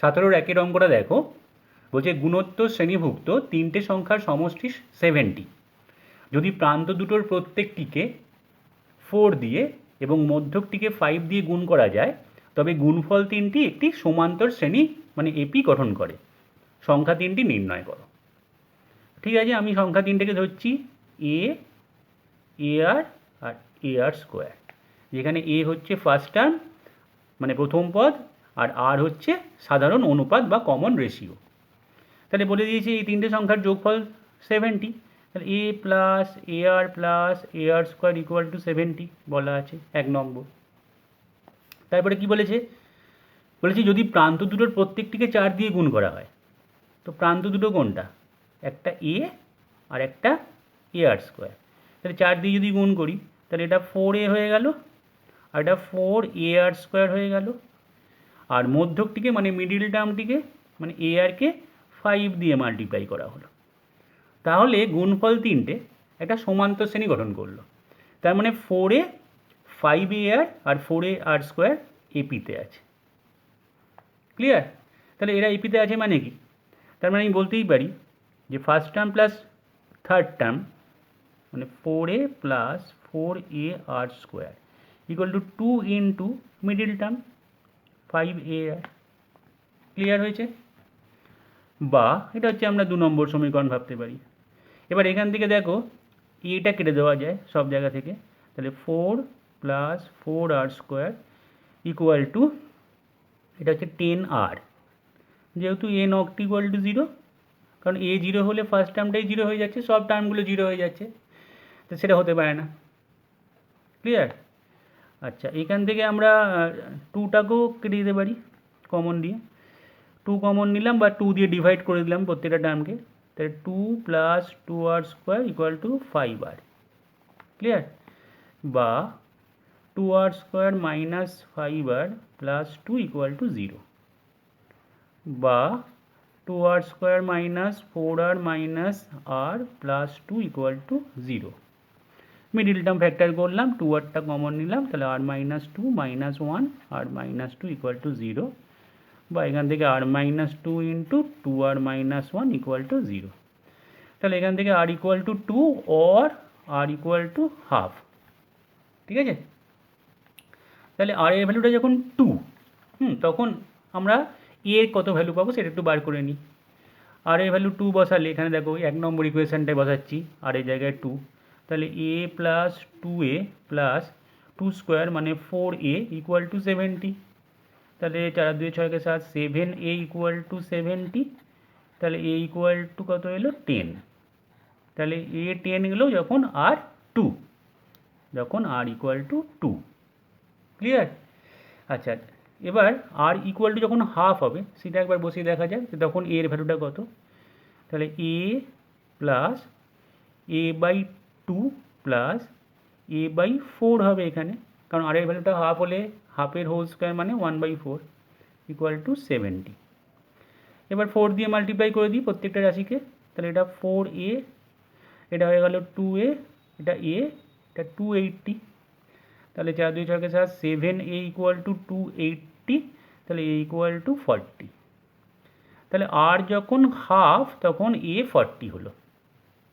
17 একের অঙ্কটা দেখো, বলছে গুণোত্তর শ্রেণীভুক্ত তিনটে সংখ্যার সমষ্টি 70, যদি প্রান্ত দুটোর প্রত্যেকটিকে 4 দিয়ে এবং মধ্যকটিকে 5 দিয়ে গুণ করা যায়, তবে গুণফল তিনটি একটি সমান্তর শ্রেণী মানে এপি গঠন করে। সংখ্যা তিনটি নির্ণয় করো। ঠিক আছে, আমি সংখ্যা তিনটেকে ধরছি এ, আর আর আর স্কোয়ার, যেখানে এ হচ্ছে ফার্স্ট টার্ম মানে প্রথম পদ, আর হচ্ছে সাধারণ অনুপাত বা কমন রেশিও। তাহলে বলে দিয়েছি এই তিনটে সংখ্যার যোগফল 70, তাহলে a plus r square equal to 70 বলা আছে 1 নম্বর। তারপরে কি বলেছে, বলেছি যদি প্রান্ত দুটোর প্রত্যেকটিকে 4 দিয়ে গুণ করা হয়, তো প্রান্ত দুটো কোনটা, একটা এ আর একটা আর স্কোয়ার, তাহলে 4 দিয়ে যদি গুণ করি তাহলে এটা 4a হয়ে গেল আর এটা 4আর স্কোয়ার হয়ে গেল, আর মধ্যকটিকে মানে মিডিল টার্মটিকে মানে কে 5 দিয়ে মাল্টিপ্লাই করা হলো। তাহলে গুণফল তিনটে একটা সমান্তর শ্রেণী গঠন করলো। তার মানে 4a 5ar আর 4ar স্কোয়ার এপিতে আছে। ক্লিয়ার? তাহলে এরা এপিতে আছে মানে কি, তার মানে আমি বলতেই পারি যে first term plus third term মানে 4a plus 4ar square equal two 2 into middle term 5ar। Clear হয়েছে? বা এটা হচ্ছে আমরা 2 নম্বর সমীকরণ ভাবতে পারি। এবার এখান থেকে দেখো এটা কেটে দেওয়া যায় সব জায়গা থেকে, তাহলে 4 plus 4r square equal two এটা হচ্ছে 10r, যেহেতু এ নট ইকুয়াল টু 0, কারণ এ 0 হলে ফার্স্ট টার্মটাই 0 হয়ে যাচ্ছে, সব টার্মগুলো 0 হয়ে যাচ্ছে, তো সেটা হতে পারে না। ক্লিয়ার? আচ্ছা, এখান থেকে আমরা 2টাকেও কেটে দিতে পারি কমন দিয়ে, 2 কমন নিলাম বা 2 দিয়ে ডিভাইড করে দিলাম প্রত্যেকটা টার্মকে, তাহলে 2 plus 2r square equal two 5r। Clear? বা 2r square minus 5r plus 2 equal to 0, বা 2r square minus 4r minus r plus 2 equal to 0। Middle term factor করলাম, 2rটা কমন নিলাম, তাহলে r minus 2 minus 1 r minus 2 equal to 0, বা এখান থেকে r minus 2 into 2r minus 1 equal to 0। তাহলে এখান থেকে r equal two 2 or r equal to half. ঠিক আছে? তাহলে r এর ভ্যালুটা যখন 2, তখন আমরা এর কত ভ্যালু পাবো সেটা একটু বার করে নিই। আর এর ভ্যালু 2 বসালে এখানে দেখো 1 নম্বর ইকুয়েশানটায় বসাচ্ছি আর এই জায়গায় 2, তাহলে a plus 2a plus 2 square মানে 4a ইকুয়াল টু 70। তাহলে 4 2 6 के साथ 7a ইকুয়াল টু 70, তাহলে a ইকুয়াল টু কত এলো 10। তাহলে a 10 এলো যখন r 2, যখন r ইকুয়াল টু 2। ক্লিয়ার? আচ্ছা, এবার r ইকুয়াল টু যখন হাফ হবে সেটা একবার বসিয়ে দেখা যাক তখন a এর ভ্যালুটা কত, তাহলে a plus a by 2 plus a by 4 হবে এখানে, কারণ r এর ভ্যালুটা হাফ হলে হাফের হোল স্কোয়ার মানে 1/4 ইকুয়াল টু 70। এবার 4 দিয়ে মাল্টিপ্লাই করে দিই প্রত্যেকটা রাশিকে, তাহলে এটা 4a, এটা হয়ে গেল 2a, এটা a, এটা 280, তাহলে 4 2 6 के साथ 7a ইকুয়াল টু 280, তাহলে a ইকুয়াল টু 40। তাহলে r যখন হাফ তখন a 40 হলো,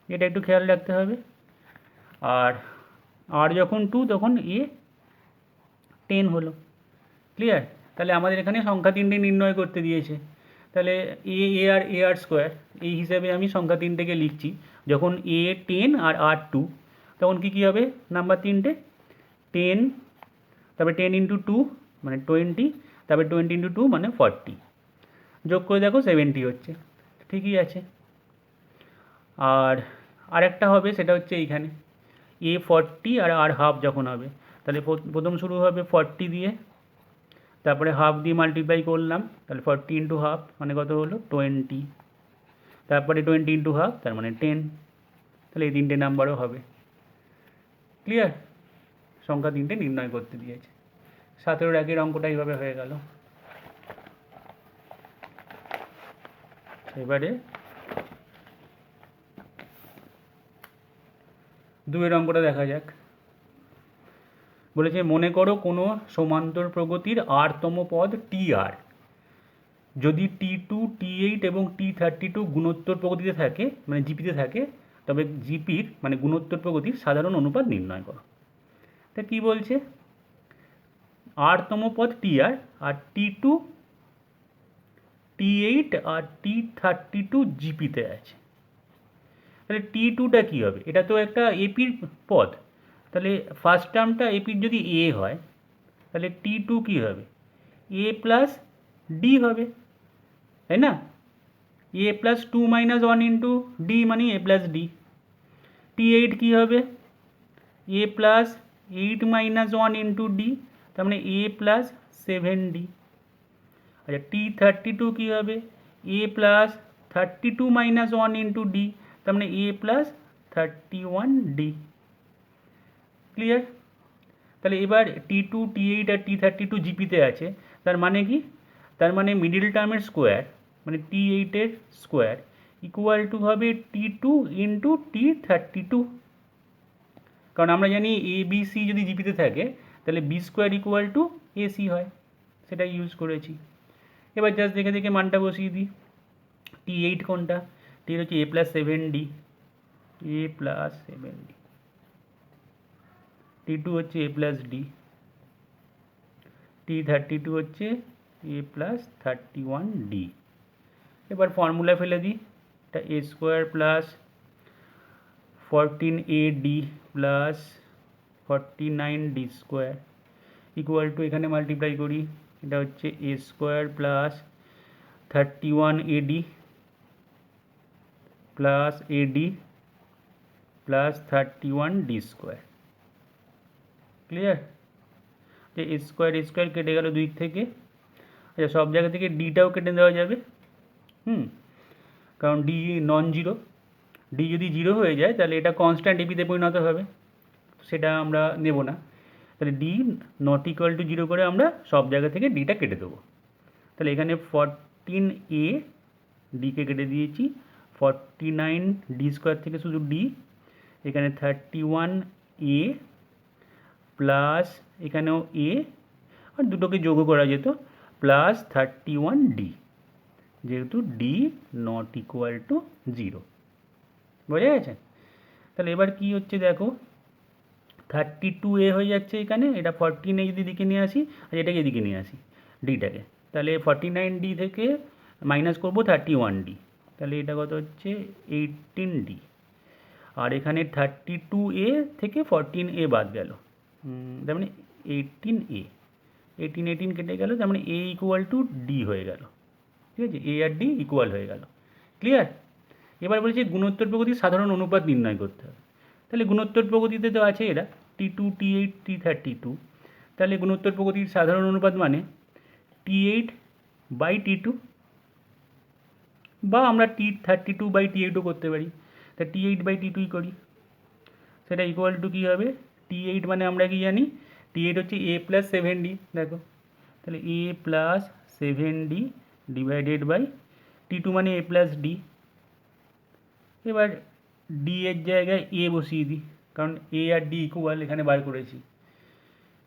এটা একটু খেয়াল রাখতে হবে। আর r যখন 2 তখন a 10 হলো। ক্লিয়ার? তাহলে আমাদের এখানে সংখ্যা তিনটে নির্ণয় করতে দিয়েছে, তাহলে a আর স্কোয়ার এই হিসাবে আমি সংখ্যা তিনটেকে লিখছি। যখন a 10 আর r 2 তখন কী হবে নাম্বার তিনটে, 10, তারপরে 10 ইন্টু 2 মানে 20, তারপরে 20 ইন্টু 2 মানে 40, যোগ করে দেখো 70 হচ্ছে। ঠিকই আছে। আর আরেকটা হবে সেটা হচ্ছে এইখানে a 40 আর r হাফ যখন হবে, তাহলে প্রথম শুরু হবে 40 দিয়ে, তারপরে হাফ দিয়ে মাল্টিপ্লাই করলাম, তাহলে 40 ইন্টু হাফ মানে কত হলো 20, তারপরে 20 ইন্টু হাফ তার মানে 10, তাহলে এই তিনটে নাম্বারও হবে। ক্লিয়ার? সংখ্যা তিনটে নির্ণয় করতে দিয়েছে। 17 একের অঙ্কটা এইভাবে হয়ে গেল। এবারে 2 অঙ্কটা দেখা যাক। বলেছে মনে করো কোনো সমান্তর প্রগতির r তম পদ tr যদি T2, T8 এবং T32 গুণোত্তর প্রগতিতে থাকে, মানে জিপিতে থাকে, তবে জিপির মানে গুণোত্তর প্রগতির সাধারণ অনুপাত নির্ণয় করো। তা কী বলছে, আরতম পদ টিআর আর T2, T8 আর T32 জিপিতে আছে। তাহলে T2টা কী হবে, এটা তো একটা এপির পদ, তাহলে ফার্স্ট টার্মটা এপির যদি এ হয় তাহলে T2 কী হবে, এ প্লাস ডি হবে, তাই না? এ প্লাস 2 - 1 ইন্টু ডি মানে এ প্লাস ডি। T8 কী হবে, এ প্লাস 8 - 1 ইন্টু ডি, তার মানে এ প্লাস 7d। আচ্ছা T32 কী হবে, এ প্লাস 32 - 1 ইন্টু ডি, তার মানে এ প্লাস 31d। ক্লিয়ার? তাহলে এবার T2, T8 আর T32 জিপিতে আছে, তার মানে কি, তার মানে মিডিল টার্মের স্কোয়ার মানে T8 এর স্কোয়ার ইকুয়াল টু হবে T2 ইন্টু T32। কারণ আমরা জানি এ বি সি যদি জিপিতে থাকে তাহলে B square equal to AC হয়, সেটা ইউজ করেছি। এবার জাস্ট দেখে দেখে মানটা বসিয়ে দিই। T8 কোনটা, T8 হচ্ছে এ প্লাস 7d, এ প্লাস 7d। T2 হচ্ছে এ প্লাস ডি, T32 হচ্ছে এ প্লাস 31d। এবার ফর্মুলা ফেলে দিই, এটা a square plus 14ad plus 49d square equal to, এখানে মাল্টিপ্লাই করি, এটা হচ্ছে a square plus 31ad plus ad plus 31d square. Clear? যে এ স্কোয়ার কেটে গেল দুই থেকে। আচ্ছা সব জায়গা থেকে ডিটাও কেটে দেওয়া যাবে, কারণ ডি নন জিরো, ডি যদি জিরো হয়ে যায় তাহলে এটা কনস্ট্যান্ট এপিতে পরিণত হবে, সেটা আমরা নেব না। তাহলে D not equal two zero করে আমরা সব জায়গা থেকে ডিটা কেটে দেবো। তাহলে এখানে 14a ডিকে কেটে দিয়েছি, 49d স্কোয়ার থেকে শুধু ডি, এখানে 31a প্লাস এখানেও এ, আর দুটোকে যোগ করা যেত, প্লাস 31d, যেহেতু D not equal two zero. বোঝা গেছে? তাহলে এবার কি হচ্ছে দেখো, 32a হয়ে যাচ্ছে এখানে, এটা 14a যদি দিকে নিয়ে আসি আর এটাকে এদিকে নিয়ে আসি ডিটাকে, তাহলে 49d থেকে মাইনাস করবো 31d, তাহলে এটা কত হচ্ছে 18d। আর এখানে 32a থেকে 14a বাদ গেল, তার মানে 18a, 18 কেটে গেল, তার মানে a ইকুয়াল টু ডি হয়ে গেল। ঠিক আছে, এ আর ডি ইকুয়াল হয়ে গেল। ক্লিয়ার? এবার বলছি গুণোত্তর প্রগতির সাধারণ অনুপাত নির্ণয় করতে হবে। তাহলে গুণোত্তর প্রগতিতে তো আছে এরা T2, T8, T32, তাহলে গুণোত্তর প্রগতির সাধারণ অনুপাত মানে T8 বাই T2, বা আমরা T32 বাই T8ও করতে পারি, তা T8 বাই T2ই করি। সেটা ইকুয়াল টু কী হবে, T8 মানে আমরা কি জানি, T8 হচ্ছে এ প্লাস 7d, দেখো তাহলে a plus 7d divided by T2 মানে এ প্লাস ডি। এবার ডি এর জায়গায় এ বসিয়ে দিই, কারণ এ আর ডি ইকুয়াল এখানে বার করেছি।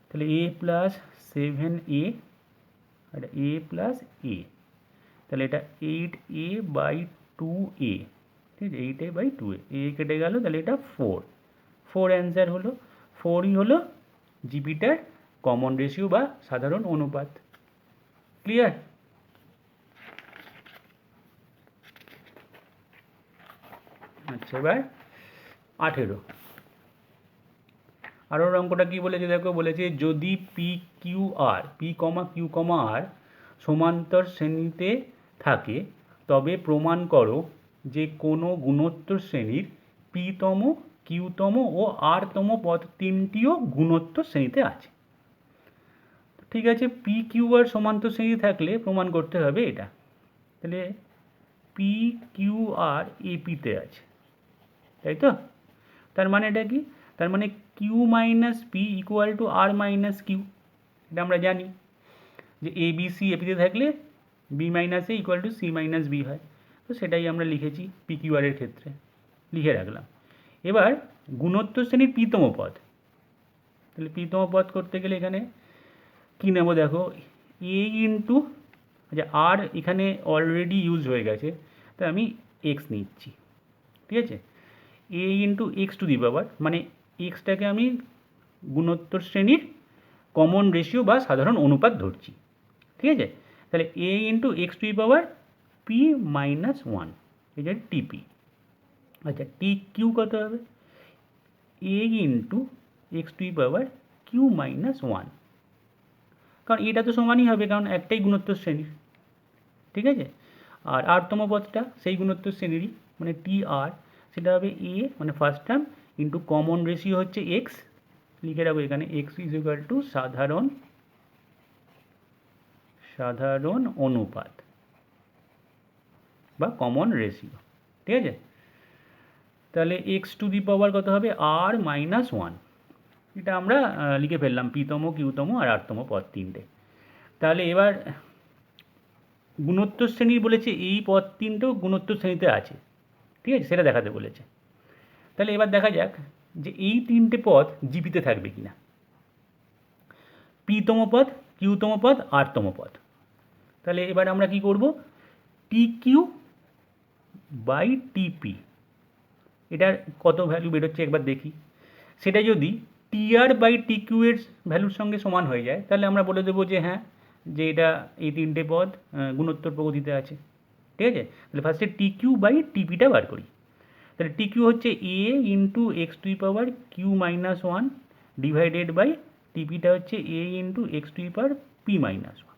তাহলে a plus 7a R A plus এ, তাহলে এটা 8a বাই 2a, ঠিক আছে, 8a বাই 2a, এ কেটে গেল, তাহলে এটা 4 অ্যান্সার হলো। 4ই হলো জিপিটার কমন রেশিও বা সাধারণ অনুপাত। ক্লিয়ার? আচ্ছা এবার 18 আরও অঙ্কটা কী বলেছে দেখো, বলেছে যদি পি কিউ আর সমান্তর শ্রেণীতে থাকে তবে প্রমাণ করো যে কোনো গুণোত্তর শ্রেণীর পিতম, কিউতম ও আরতম পদ তিনটিও গুণোত্তর শ্রেণীতে আছে। ঠিক আছে, পি কিউ আর সমান্তর শ্রেণী থাকলে প্রমাণ করতে হবে এটা। তাহলে পি কিউ আর এপিতে আছে, তাই তো? তার মানে এটা কি, তার মানে Q minus P equal to R minus Q, এটা আমরা জানি যে এ বি সি এপিতে থাকলে B minus A equal to C minus B হয়, তো সেটাই আমরা লিখেছি পি কিউ আরের ক্ষেত্রে, লিখে রাখলাম। এবার গুণোত্তর শ্রেণীর পিতম পদ, তাহলে পিতম পদ করতে গেলে এখানে কী নেব দেখো, এ ইন্টু আচ্ছা, আর এখানে অলরেডি ইউজ হয়ে গেছে, তাই আমি এক্স নিচ্ছি। ঠিক আছে, এ ইন্টু এক্স টু দি পাওয়ার, মানে এক্সটাকে আমি গুণোত্তর শ্রেণীর কমন রেশিও বা সাধারণ অনুপাত ধরছি। ঠিক আছে, তাহলে a into x to the power p minus one, এটা টিপি। আচ্ছা, টি কিউ কত হবে? A into x to the power Q minus one, কারণ এটা তো সমানই হবে, কারণ একটাই গুণোত্তর শ্রেণীর। ঠিক আছে, আর আরতম পদটা সেই গুণোত্তর শ্রেণীরই, মানে টি আর, সেটা হবে এ মানে first term into common ratio হচ্ছে এক্স, লিখে রাখবো এখানে এক্স ইজ ইকুয়াল টু সাধারণ অনুপাত বা কমন রেশিও। ঠিক আছে, তাহলে এক্স টু দি পাওয়ার কত হবে? আর মাইনাস ওয়ান, এটা আমরা লিখে ফেললাম পিতম কিউতম আর আরতম পদ তিনটে। তাহলে এবার গুণোত্তর শ্রেণীর বলেছে, এই পদ তিনটেও গুণোত্তর শ্রেণীতে আছে। ঠিক আছে, সেটা দেখাতে বলেছে। তাহলে এবার দেখা যাক যে এই তিনটে পদ জিপিতে থাকবে কিনা। পিতম পদ, কিউতম পদ, আরতম পদ। তাহলে এবার আমরা কি করব? টি কিউ বাই টিপি, এটার কত ভ্যালু বেরোচ্ছে একবার দেখি। সেটা যদি টি আর বাই টি কিউ এর ভ্যালুর সঙ্গে সমান হয়ে যায়, তাহলে আমরা বলে দেবো যে হ্যাঁ, যে এটা এই তিনটে পদ গুণোত্তর প্রগতিতে আছে। ঠিক আছে, তাহলে ফার্স্টে টি কিউ বাই টিপিটা বার করি। তাহলে টি কিউ হচ্ছে a into x to the power Q minus one divided by টিপিটা হচ্ছে a into x to the power p minus one.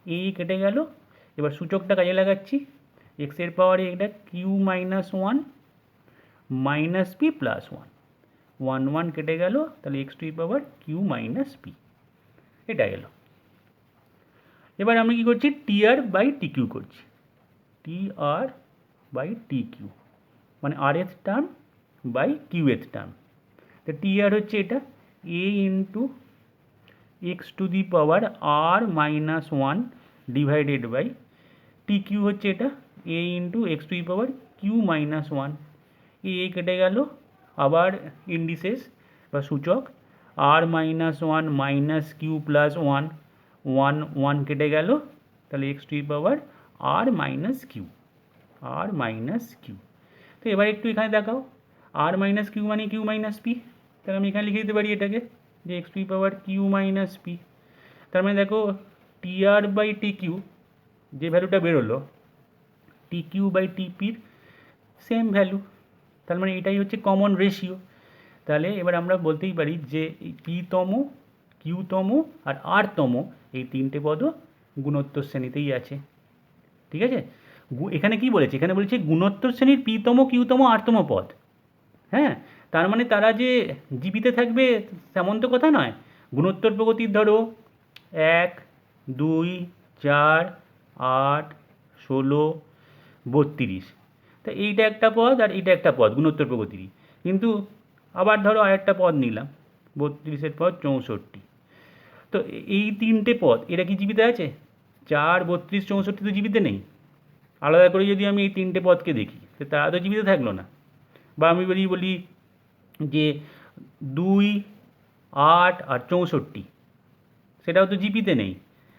A কেটে গেল, এবার সূচকটা কাজে লাগাচ্ছি, এক্সের পাওয়ারে এটা q minus one minus p plus one, one one কেটে গেল, তাহলে x to the power Q minus p, এটা এলো। এবার আমি কী করছি? টি আর বাই টি কিউ করছি, টি আর বাই টি কিউ, মানে আর এর টার্ম বাই কিউ এর টার্ম। তো টি আর হচ্ছে এটা a into x to the power r minus one divided by t q হচ্ছে এটা a into x to the power Q minus one. A কেটে গেল, আবার ইন্ডিসেস বা সূচক r minus one minus q plus one, one one কেটে গেল, তাহলে x to the power r minus q, r minus q. তো এবার একটু এখানে দেখাও, আর মাইনাস কিউ মানে কিউ মাইনাস পি, তাহলে আমি এখানে লিখে দিতে পারি এটাকে যে X to the power Q minus P. তার মানে দেখো টি আর বাই টি কিউ যে ভ্যালুটা বেরোলো, টি কিউ বাই টিপির সেম ভ্যালু, তার মানে এটাই হচ্ছে কমন রেশিও। তাহলে এবার আমরা বলতেই পারি যে পিতম, কিউতম আর আরতম এই তিনটে পদও গুণোত্তর শ্রেণীতেই আছে। ঠিক আছে, এখানে কি বলেছে? এখানে বলেছে গুণোত্তর শ্রেণীর পিতম কিউতম আরতম পদ। হ্যাঁ, তার মানে তারা যে জিপিতে থাকবে তেমন তো কথা নয়। গুণোত্তর প্রগতির ধরো 1, 2, 4, 8, 16, 32, তা এইটা একটা পদ আর এইটা একটা পদ গুণোত্তর প্রগতিরই। কিন্তু আবার ধরো আরেকটা পদ নিলাম 32-এর পদ 64, তো এই তিনটে পদ এরা কি জীবিত আছে? 4, 32, 64 তো জীবিত নেই। আলাদা করে যদি আমি এই তিনটে পদকে দেখি, তো তারা তো জীবিত থাকলো না। বা আমি বলি যে 2, 8 আর 64, সেটাও তো জিপিতে নেই।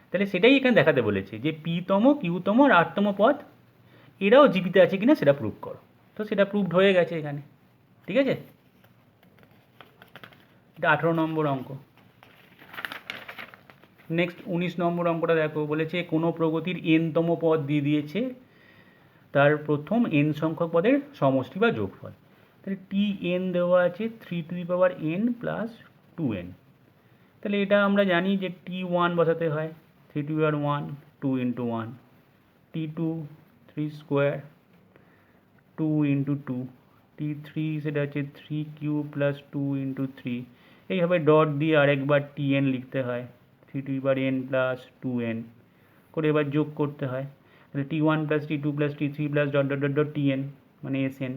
তাহলে সেটাই এখানে দেখাতে বলেছে যে পিতম কিউতম আর আরতম পদ এরাও জিপিতে আছে কিনা সেটা প্রুভ করো। তো সেটা প্রুভড হয়ে গেছে এখানে। ঠিক আছে, এটা 18 নম্বর অঙ্ক। নেক্সট 19 নম্বর অঙ্কটা দেখো, বলেছে কোনো প্রগতির এনতম পদ দিয়ে দিয়েছে, তার প্রথম এন সংখ্যক পদের সমষ্টি বা যোগফল। তাহলে টি এন দেওয়া আছে 3 to the power n plus 2n। তাহলে এটা আমরা জানি যে টি ওয়ান বসাতে হয় 3 to the power 1, 2 into 1, T two 3 square 2 into 2, T three সেটা হচ্ছে 3 কিউ প্লাস 2 ইন্টু 3। এইভাবে ডট দিয়ে আরেকবার টি এন লিখতে হয় 3 to the power n plus 2n করে এবার যোগ করতে হয়। তাহলে t one plus t two plus t three plus dot dot dot dot t n মানে এস এন।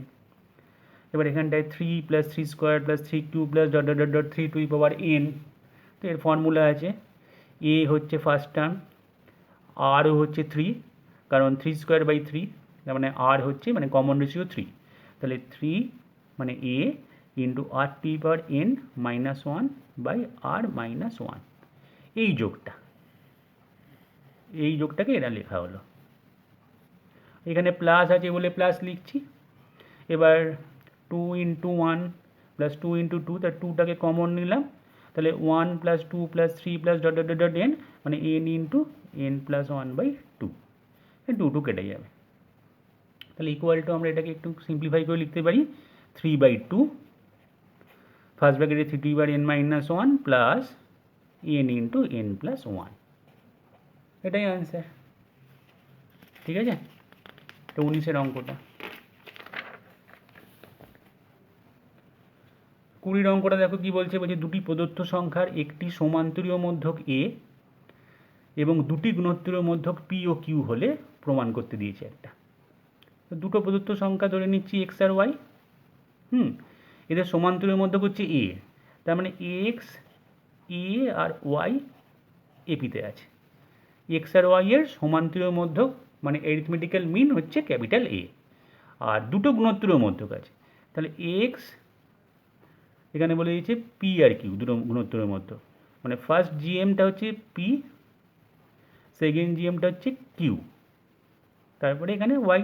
এবার এখানটায় 3 plus 3 square plus 3 cube plus dot dot dot dot 3 to the power n. তো এর ফর্মুলা আছে এ হচ্ছে first term, আরও হচ্ছে 3, কারণ 3 স্কোয়ার বাই 3, তার মানে আর হচ্ছে মানে কমন রেশিও 3, তাহলে 3 মানে a into r the power n minus 1 by r minus 1, এই যোগটা। এই যোগটাকে এটা লেখা হলো। এখানে প্লাস আছে বলে প্লাস লিখছি। এবার 2 × 1 প্লাস 2 × 2, তার 2টাকে কমন নিলাম, তাহলে 1 + 2 + 3 + ডট ডট ডট n, মানে n × n + 1/2, 2 কেটে যাবে। তাহলে ইকুয়াল টু আমরা এটাকে একটু সিম্পলিফাই করে লিখতে পারি 3/2 ফার্স্ট ব্র্যাকেটে 3n - 1 প্লাস n × n + 1, এটাই আনসার। ঠিক আছে, তো 19-এর অঙ্কটা। 20-এর অঙ্কটা দেখো কি বলছে, বলছে দুটি প্রদত্ত সংখ্যার একটি সমান্তরীয় মধ্যক a এবং দুটি গুণোত্তরীয় মধ্যক p ও q হলে প্রমাণ করতে দিয়েছে একটা। তো দুটো প্রদত্ত সংখ্যা ধরে নিচ্ছি x আর y, এদের সমান্তরীয় মধ্যক হচ্ছে a, তার মানে x a আর y এপিতে আছে। x আর y এর সমান্তরীয় মধ্যক মানে অ্যারিথমেটিক্যাল মিন হচ্ছে ক্যাপিটাল A, আর দুটো গুণোত্তরীয় মধ্যক আছে, তাহলে x এখানে বলে দিয়েছে p আর q, দুটো গুণোত্তরীয় মধ্যক, মানে ফার্স্ট জিএমটা হচ্ছে p, সেকেন্ড জিএমটা হচ্ছে q, তারপরে এখানে y,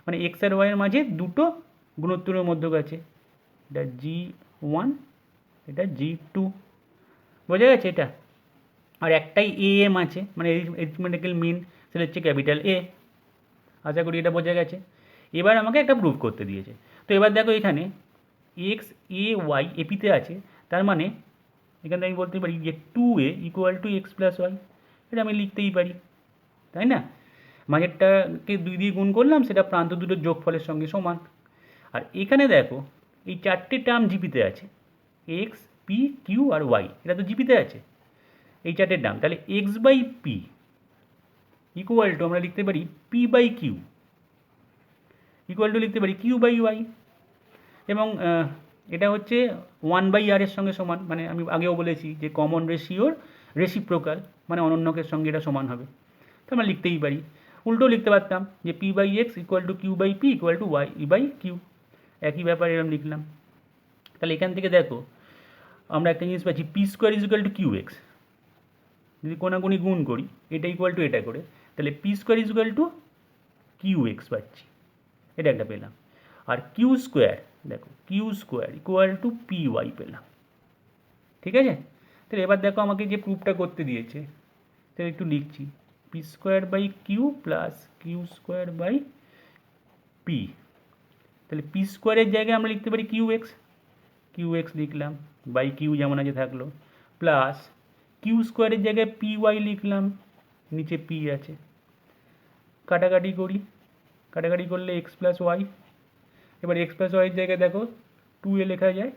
মানে x আর y এর মাঝে দুটো গুণোত্তরীয় মধ্যক আছে, এটা G1, এটা G2, বোঝা গেছে এটা। আর একটাই am আছে, মানে অ্যারিথমেটিক্যাল মিন, সেটা হচ্ছে ক্যাপিটাল A। আশা করি এটা বোঝা গেছে। এবার আমাকে একটা প্রুফ করতে দিয়েছে। তো এবার দেখো এখানে x a y এপিতে আছে, তার মানে এখানে আমি বলতে পারি যে 2a = x + y, এটা আমি লিখতেই পারি, তাই না? মাঝেরটাকে 2 দিয়ে গুণ করলাম, সেটা প্রান্ত দুটোর যোগফলের সঙ্গে সমান। আর এখানে দেখো এই চারটে টার্ম জিপিতে আছে, x p q আর y, এটা তো জিপিতে আছে এই চারটে টার্ম, তাহলে x/p = আমরা লিখতে পারি p/q লিখতে পারি q/y, এবং এটা হচ্ছে 1/r এর সঙ্গে সমান, মানে আমি আগেও বলেছি যে কমন রেশিওর রেসিপ্রোকাল, মানে অনন্যকের সঙ্গে এটা সমান হবে, তো আমরা লিখতেই পারি। উল্টো লিখতে পারতাম যে p/x = q/p = y/q, একই ব্যাপার এরকম লিখলাম। তাহলে এখান থেকে দেখো আমরা একটা জিনিস পাচ্ছি, p² = qx, যদি কোনাকুনি গুণ করি এটা ইকুয়াল টু এটা করে, তাহলে p² = qx পাচ্ছি, এটা একটা পেলাম। আর q² দেখো q² = py পেলাম। ঠিক আছে, তাহলে এবার দেখো আমাকে যে প্রুফটা করতে দিয়েছে, তাহলে একটু লিখছি p² q plus q² p, তাহলে p² এর জায়গায় আমরা লিখতে পারি qx লিখলাম, বাই q যেমন আছে থাকলো, প্লাস q² এর জায়গায় py লিখলাম, নিচে p আছে, কাটাকাটি করলে x + y, এবার x + y এর জায়গায় দেখো 2a লেখা যায়,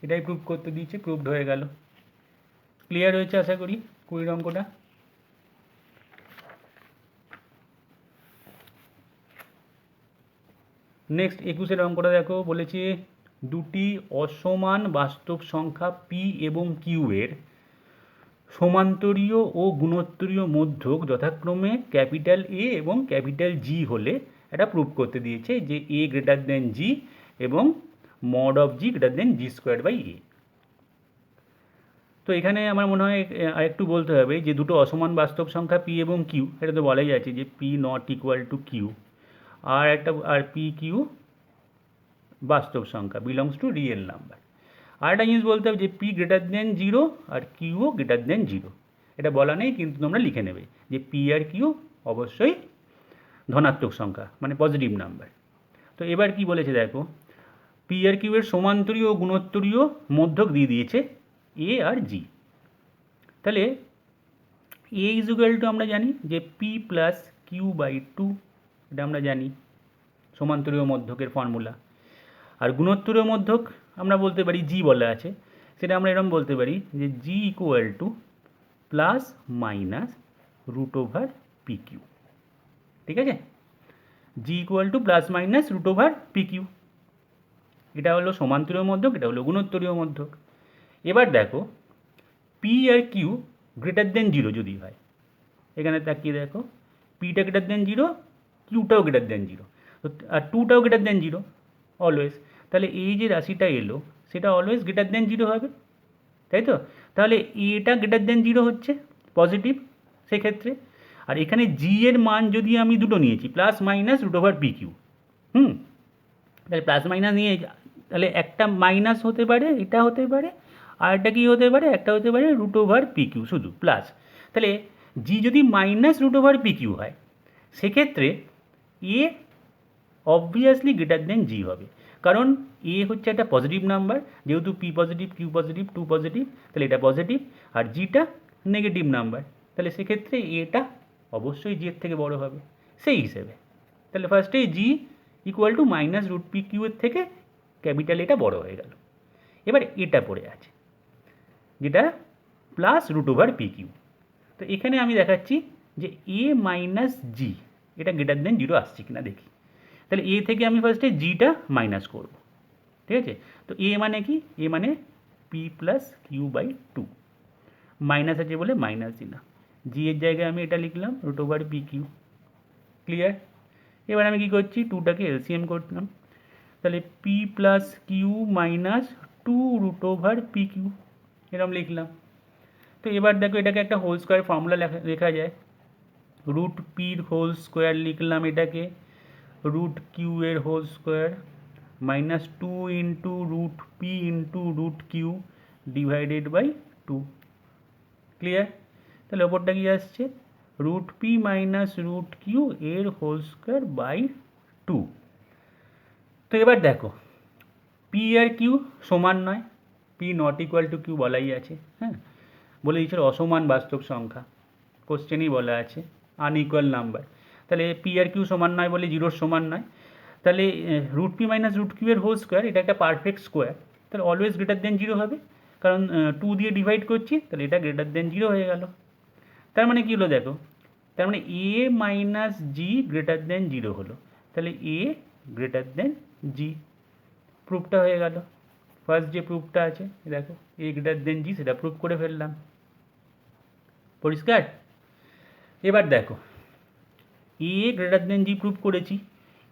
এটাই প্রুফ করতে দিয়েছে, প্রুফড হয়ে গেল। ক্লিয়ার হয়েছে আশা করি 20 অঙ্কটা। নেক্সট 21-এর অঙ্কটা দেখো, বলেছে দুটি অসমান বাস্তব সংখ্যা p এবং q এর সমান্তরীয় ও গুণোত্তরীয় মধ্যক যথাক্রমে ক্যাপিটাল A এবং ক্যাপিটাল G হলে এটা প্রুফ করতে দিয়েছে যে a > g এবং mod of g > g²/a। তো এখানে আমার মনে হয় আরেকটু বলতে হবে যে দুটো অসমান বাস্তব সংখ্যা p এবং q, এটা তো বলাই আছে যে p ≠ q, আর p q বাস্তব সংখ্যা, বিলংস টু রিয়েল নাম্বার। আর একটা জিনিস বলতে হবে যে p > 0 আর q ও > 0, এটা বলা নেই কিন্তু তোমরা লিখে নেবে যে p আর q অবশ্যই ধনাত্মক সংখ্যা, মানে পজিটিভ নাম্বার। তো এবার কি বলেছে দেখো, p আর q এর সমান্তরীয় ও গুণোত্তরীয় মধ্যক দিয়ে দিয়েছে a আর g, তাহলে a = আমরা জানি যে p + q/2, এটা আমরা জানি সমান্তরীয় মধ্যকের ফর্মুলা। আর গুণোত্তরীয় মধ্যক আমরা বলতে পারি g বলা আছে, সেটা আমরা এরকম বলতে পারি যে g = ±√pq, ঠিক আছে, g = ±√pq, এটা হলো সমান্তরীয় মধ্যক, এটা হলো গুণোত্তরীয় মধ্যক। এবার দেখো p আর q > 0 যদি হয়, এখানে তাকিয়ে দেখো pটা > 0, qটাও > 0, আর 2টাও > 0 অলওয়েজ, তাহলে এই যে রাশিটা এলো সেটা অলওয়েজ > 0 হবে, তাই তো? তাহলে এটা > 0 হচ্ছে পজিটিভ সেক্ষেত্রে। আর এখানে জি এর মান যদি আমি দুটো নিয়েছি plus minus root over P Q, তাহলে প্লাস মাইনাস নিয়ে তাহলে একটা মাইনাস হতে পারে, এটা হতে পারে, আর একটা কী হতে পারে, একটা হতে পারে রুট ওভার পি কিউ শুধু প্লাস। তাহলে জি যদি minus root over P Q হয় সেক্ষেত্রে এ অবভিয়াসলি গ্রেটার দেন জি হবে, কারণ এ হচ্ছে একটা পজিটিভ নাম্বার, যেহেতু P positive Q positive two positive, তাহলে এটা পজিটিভ, আর জিটা নেগেটিভ নাম্বার, তাহলে সেক্ষেত্রে এটা অবশ্যই জি এর থেকে বড় হবে সেই হিসেবে। তাহলে ফার্স্টে g equal to minus root p Q এর থেকে ক্যাপিটাল এটা বড় হয়ে গেল। এবার এটা পড়ে আছে যেটা plus root over P Q. তো এখানে আমি দেখাচ্ছি যে এ মাইনাস জি এটা গ্রেটার দেন জিরো আসছে কিনা দেখি। তাহলে এ থেকে আমি ফার্স্টে জিটা মাইনাস করব, ঠিক আছে। তো এ মানে কি, এ মানে P plus Q by two, minus আছে বলে মাইনাস দিলাম, জি এর জায়গায় আমি এটা লিখলাম root over P Q. Clear? এবার আমি কী করছি, টুটাকে এলসিএম করলাম, তাহলে P plus Q minus two root over P Q এরকম লিখলাম। তো এবার দেখো এটাকে একটা হোল স্কোয়ার ফর্মুলা লেখা যায়, রুট পির হোল স্কোয়ার লিখলাম এটাকে রুট কিউ এর whole square minus two into root P into root Q divided by two. Clear? তাহলে ওপরটা কি আসছে, root P minus root Q এর হোল স্কোয়ার বাই টু। তো এবার দেখো পি আর কিউ সমান নয়, P not equal to Q বলাই আছে, হ্যাঁ, বলে দিয়েছিল অসমান বাস্তব সংখ্যা, কোশ্চেনই বলা আছে আনইকুয়াল নাম্বার। তাহলে পি আর কিউ সমান নয় বলে জিরোর সমান নয়, তাহলে root P minus root Q এর হোল স্কোয়ার এটা একটা পারফেক্ট স্কোয়ার, তাহলে অলওয়েজ গ্রেটার দেন জিরো হবে, কারণ টু দিয়ে ডিভাইড করছি, তাহলে এটা গ্রেটার দেন জিরো হয়ে গেল। তার মানে কী হলো দেখো, তার মানে এ মাইনাস জি গ্রেটার দেন জিরো হলো, তাহলে এ গ্রেটার দেন জি, প্রুফটা হয়ে গেল। ফার্স্ট যে প্রুফটা আছে দেখো এ গ্রেটার দেন জি, সেটা প্রুফ করে ফেললাম, পরিষ্কার? এবার দেখো এ গ্রেটার দেন জি প্রুফ করেছি,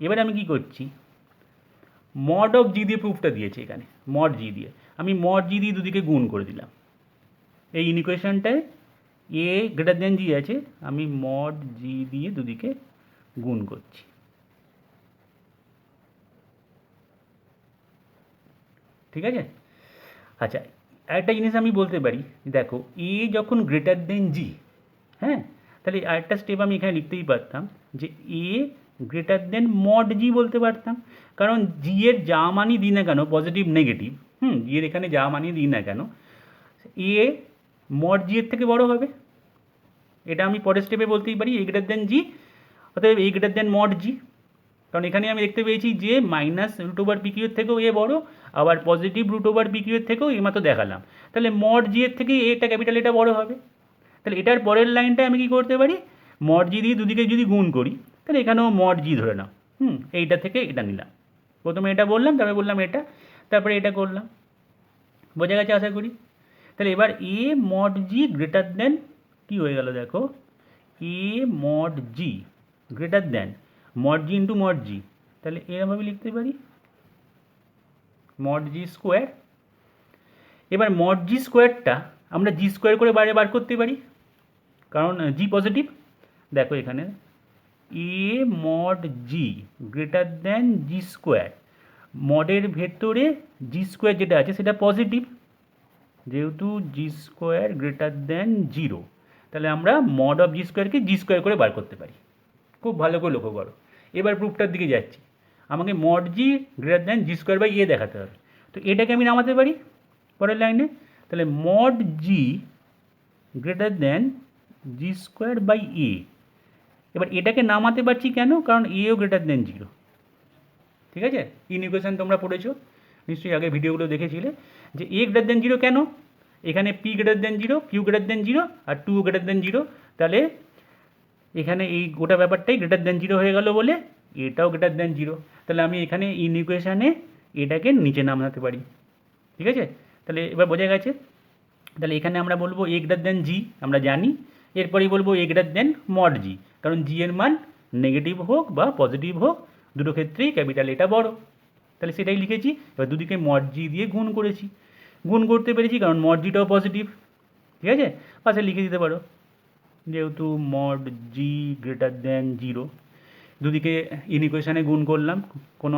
এবার আমি কি করছি, মড অফ জি দিয়ে প্রুফটা দিয়েছি এখানে, মড জি দিয়ে আমি মড জি দিয়ে দুদিকে গুণ করে দিলাম। এই ইকুয়েশনটায় এ গ্রেটার দেন জি আছে, আমি মড জি দিয়ে দুদিকে গুণ করছি। ঠিক আছে? আচ্ছা, আরেকটা জিনিস আমি বলতে পারি, দেখো এ যখন গ্রেটার দেন জি, হ্যাঁ, তাহলে আরেকটা স্টেপ আমি এখানে লিখতেই পারতাম যে এ গ্রেটার দেন মড জি বলতে পারতাম, কারণ জি এর যা মানই দিই না কেন পজিটিভ নেগেটিভ, জি এর এখানে যা মানই দিই না কেন এ মড জি এর থেকে বড় হবে। এটা আমি পরের স্টেপে বলতেই পারি এ গ্রেটার দেন জি, অতএব এ গ্রেটার দেন মড জি, কারণ এখানে আমি দেখতে পেয়েছি যে minus root over P Q এর থেকেও এ বড়, আবার positive root over P Q এর থেকেও এ মাত্র দেখালাম, তাহলে মড জি এর থেকে এটা ক্যাপিটাল এটা বড় হবে। তাহলে এটার পরের লাইনটা আমি কি করতে পারি, মড জি দিয়ে দুদিকে যদি গুণ করি তাহলে এখানেও মড জি ধরে নাও, এইটা থেকে এটা নিলাম, প্রথমে এটা বললাম তারপরে বললাম এটা, তারপরে এটা করলাম, বোঝা গেছে আশা করি। তাহলে এবার এ মড জি গ্রেটার দেন কী হয়ে গেল দেখো, a mod g greater than mod g into mod g, তাহলে এরকমভাবে লিখতে পারি মড জি স্কোয়ার। এবার মড জি স্কোয়ারটা আমরা জি স্কোয়ার করে বাইরে বার করতে পারি, কারণ জি পজিটিভ। দেখো এখানে a mod g greater than g square, মডের ভেতরে জি স্কোয়ার যেটা আছে সেটা পজিটিভ, যেহেতু g square greater than zero, তাহলে আমরা মড অফ জি স্কোয়ারকে জি স্কোয়ার করে বার করতে পারি। খুব ভালো করে লক্ষ্য করো, এবার প্রুফটার দিকে যাচ্ছি, আমাকে mod g greater than g square by a দেখাতে হবে, তো এটাকে আমি নামাতে পারি পরের লাইনে, তাহলে mod g greater than g square by a. এবার এটাকে নামাতে পারছি কেন, কারণ এও গ্রেটার দেন জিরো। ঠিক আছে, ইকুয়েশন তোমরা পড়েছো নিশ্চয়ই, আগে ভিডিওগুলো দেখেছিলে যে এ গ্রেটার দেন জিরো কেন, এখানে p greater than zero, q greater than zero, আর টু গ্রেটার দেন জিরো, তাহলে এখানে এই গোটা ব্যাপারটাই গ্রেটার দেন জিরো হয়ে গেল বলে এটাও গ্রেটার দেন জিরো, তাহলে আমি এখানে ইকুয়েশানে এটাকে নিচে নামাতে পারি। ঠিক আছে, তাহলে এবার বোঝা গেছে। তাহলে এখানে আমরা বলবো এ গ্রেটার দেন জি, আমরা জানি, এরপরেই বলবো এ গ্রেটার দেন মড জি, কারণ জি এর মান নেগেটিভ হোক বা পজিটিভ হোক দুটো ক্ষেত্রেই ক্যাপিটাল এটা বড়, তাহলে সেটাই লিখেছি। এবার দুদিকে মড জি দিয়ে গুণ করেছি, গুণ করতে পেরেছি কারণ মড জিটাও পজিটিভ। ঠিক আছে, পাশে লিখে দিতে পারো যেহেতু মড জি গ্রেটার দেন 0, দুদিকে ইনইকুয়েশানে গুণ করলাম, কোনো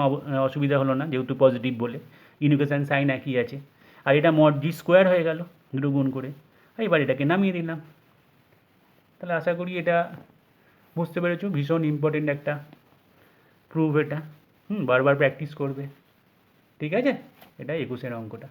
অসুবিধা হলো না যেহেতু পজিটিভ বলে, ইনইকুয়েশান সাইন একই আছে। আর এটা মড জি স্কোয়ার হয়ে গেল দুটো গুণ করে। এবার এটাকে নামিয়ে দিলাম। তাহলে আশা করি এটা বুঝতে পেরেছো, ভীষণ ইম্পর্টেন্ট একটা প্রুফ এটা। বারবার প্র্যাকটিস করবে। ঠিক আছে, এটা 21-এর অঙ্কটা।